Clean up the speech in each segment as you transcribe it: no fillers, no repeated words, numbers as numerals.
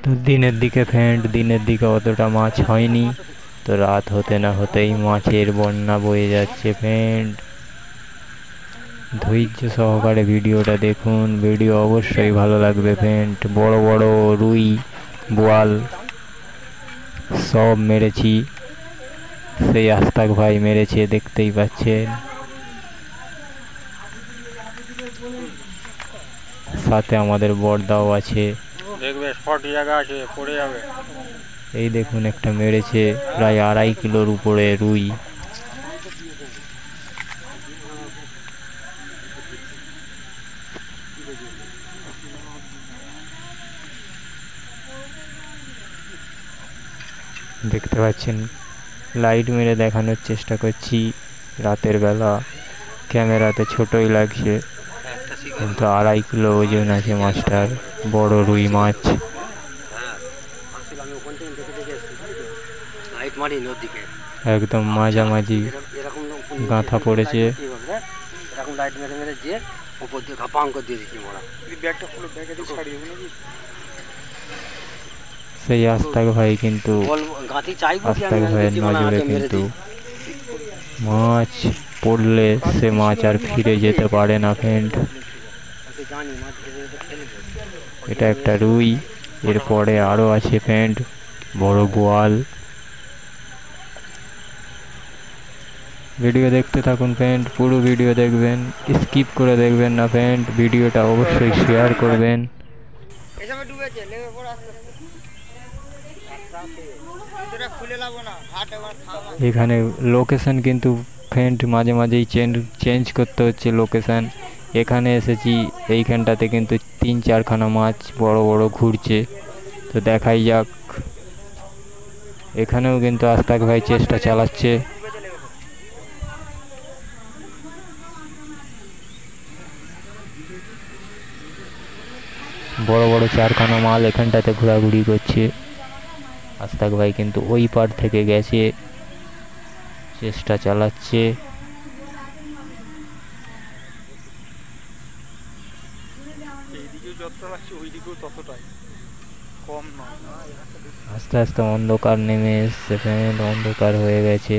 তো দিনের দিকে ফ্রেন্ড, দিনের দিকে অতটা মাছ হয়নি, তো রাত হতে না হতেই মাছের বন্যা বয়ে যাচ্ছে ফ্রেন্ড। ধৈর্য সহকারে ভিডিওটা দেখুন, ভিডিও অবশ্যই ভালো লাগবে ফ্রেন্ড। বড় বড় রুই, বোয়াল সব মেরেছি, সেই আস্তাক ভাই মেরেছে, দেখতেই পাচ্ছেন। সাথে আমাদের বড়দাও আছে, দেখবে শর্ট জায়গা আছে, পড়ে যাবে। এই দেখুন একটা মেরেছে প্রায় 2.5 কিলোর উপরে রুই। দেখতে পাচ্ছেন, লাইট মেরে দেখানোর চেষ্টা করছি, রাতের বেলা ক্যামেরাতে ছোটই লাগছে, কিন্তু 2.5 কিলো ওজন আছে মাছটার, বড় রুই মাছ। একদম মাঝামাঝি গাঁথা পড়েছে। সেই আস্তাক ভাই কিন্তু, আস্তাক ভাইয়ের নজরে কিন্তু মাছ পড়লে সে মাছ আর ফিরে যেতে পারে না ফ্রেন্ড। এটা একটা রুই, এরপরে আরো আছে ফ্রেন্ড বড় বোয়াল। ভিডিও দেখতে থাকুন ফ্রেন্ড, পুরো ভিডিও দেখবেন, স্কিপ করে দেখবেন না ফ্রেন্ড। ভিডিওটা অবশ্যই শেয়ার করবেন। এখানে লোকেশন কিন্তু ফ্রেন্ড মাঝে মাঝেই চেঞ্জ করতে হচ্ছে লোকেশন। এখানে এসেছি, এইখানটাতে কিন্তু 3-4খানা মাছ বড় বড় ঘুরছে, তো দেখাই যাক। এখানেও কিন্তু আস্তাক ভাই চেষ্টা চালাচ্ছে। বড় বড় 4খানা মাল এখানটাতে ঘোরাঘুরি করছে। আস্তাক ভাই কিন্তু ওই পার থেকে গেছে, চেষ্টা চালাচ্ছে। আস্তে আস্তে অন্ধকার নেমে এসছে ফ্রেন্ড, অন্ধকার হয়ে গেছে।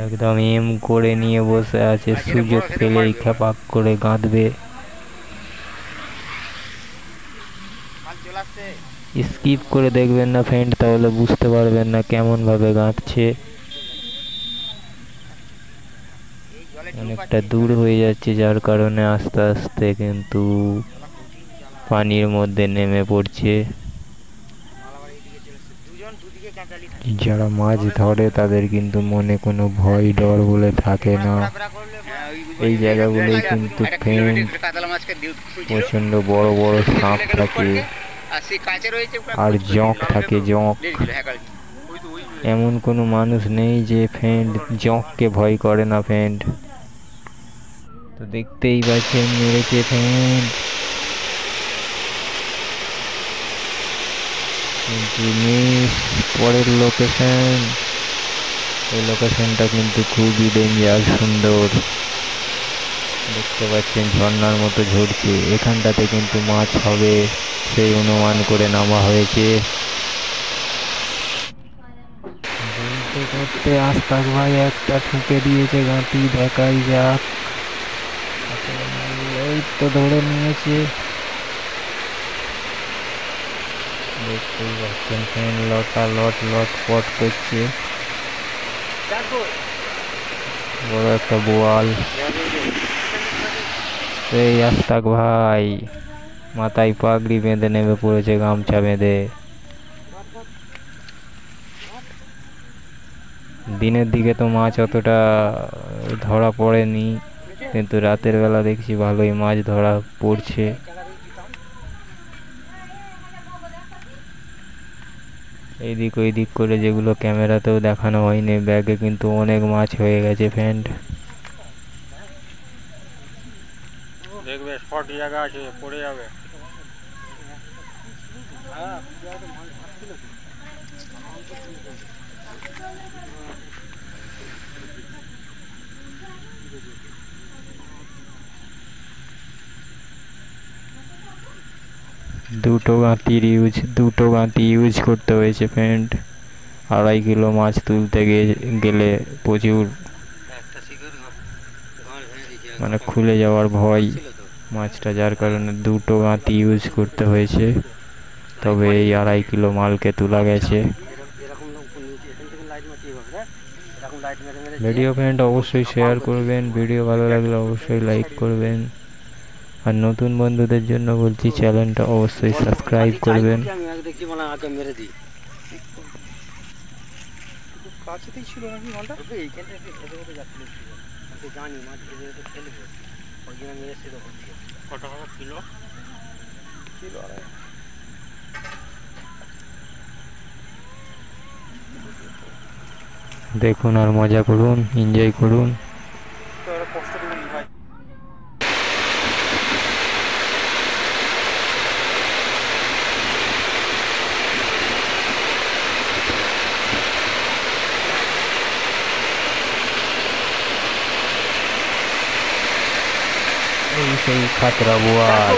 একদম এম করে নিয়ে বসে আছে, সুযোগ পেলেই খেপাক করে গাঁদবে। স্কিপ করে দেখবেন না ফ্রেন্ড, তাহলে বুঝতে পারবেন না কেমন ভাবে গাঁথছে। অনেকটা দূর হয়ে যাচ্ছে, যার কারণে আস্তে আস্তে কিন্তু পানির মধ্যে নেমে পড়ছে। যারা মাছ ধরে তাদের কিন্তু মনে কোনো ভয় ডর বলে থাকে না। এই জায়গাগুলোই কিন্তু ফ্রেন্ড প্রচন্ড বড় বড় সাপ থাকে, আর জঁক থাকে, জঁক। এমন কোনো মানুষ নেই যে ফ্রেন্ড জঁককে ভয় করে না ফ্রেন্ড। তো দেখতেই পাচ্ছেন মেরেছে ফ্রেন্ড, কিন্তু মিস। পরের লোকেশন, এই লোকেশনটা কিন্তু খুবই ডেঞ্জার, সুন্দর। দেখতে পাচ্ছেন ঝর্ণার মতো ঝরছে, এখানটাতে কিন্তু মাছ হবে সেই অনুমান করে নামা হয়েছে। বলতে করতে আস্তাক ভাই একটা ঠুকে দিয়েছে গাঁতি, দেখাই যাক। এই তো ধরে নিয়েছে, দেখতেই পাচ্ছেন ফ্রেন্ড, লটা লট লট পট করছে। বড় একটা বোয়াল। এই আস্তাক ভাই মাথায় পাগড়ি বেঁধে নেমে পড়েছে, গামছা বেঁধে। দিনের দিকে তো মাছ অতটা ধরা পড়েনি, কিন্তু রাতের বেলা দেখছি ভালোই মাছ ধরা পড়ছে। এইদিক ওইদিক করে যেগুলো ক্যামেরাতেও দেখানো হয়নি, ব্যাগে কিন্তু অনেক মাছ হয়ে গেছে ফ্রেন্ড। দেখবে স্পট জায়গা আছে, পড়ে যাবে। দুটো গাঁতি ইউজ করতে হয়েছে ফ্রেন্ড। 2.5 কিলো মাছ তুলতে গেলে প্রচুর মানে খুলে যাওয়ার ভয় মাছটা, যার কারণে দুটো গাঁতি ইউজ করতে হয়েছে, তবে এই 2.5 কিলো মালকে তোলা গেছে। ভিডিও ফ্রেন্ড অবশ্যই শেয়ার করবেন, ভিডিও ভালো লাগলে অবশ্যই লাইক করবেন, আর নতুন বন্ধুদের জন্য বলছি চ্যানেলটা অবশ্যই সাবস্ক্রাইব করবেন। কাছেতেই ছিল নাকি মালটা? এইখানটা একটু খেতে খেতে যাচ্ছিল, আমি জানি মাছ ভেজে ভেজে ফেলবো, ওই জন্য আমি এসেছি তখন দিয়ে। কত টাকা কিলো? কিলো আড়াই। দেখুন আর মজা করুন, এনজয় করুন। তো ওরা কষ্ট করে ভাই। এই সেই খাতরা বোয়াল।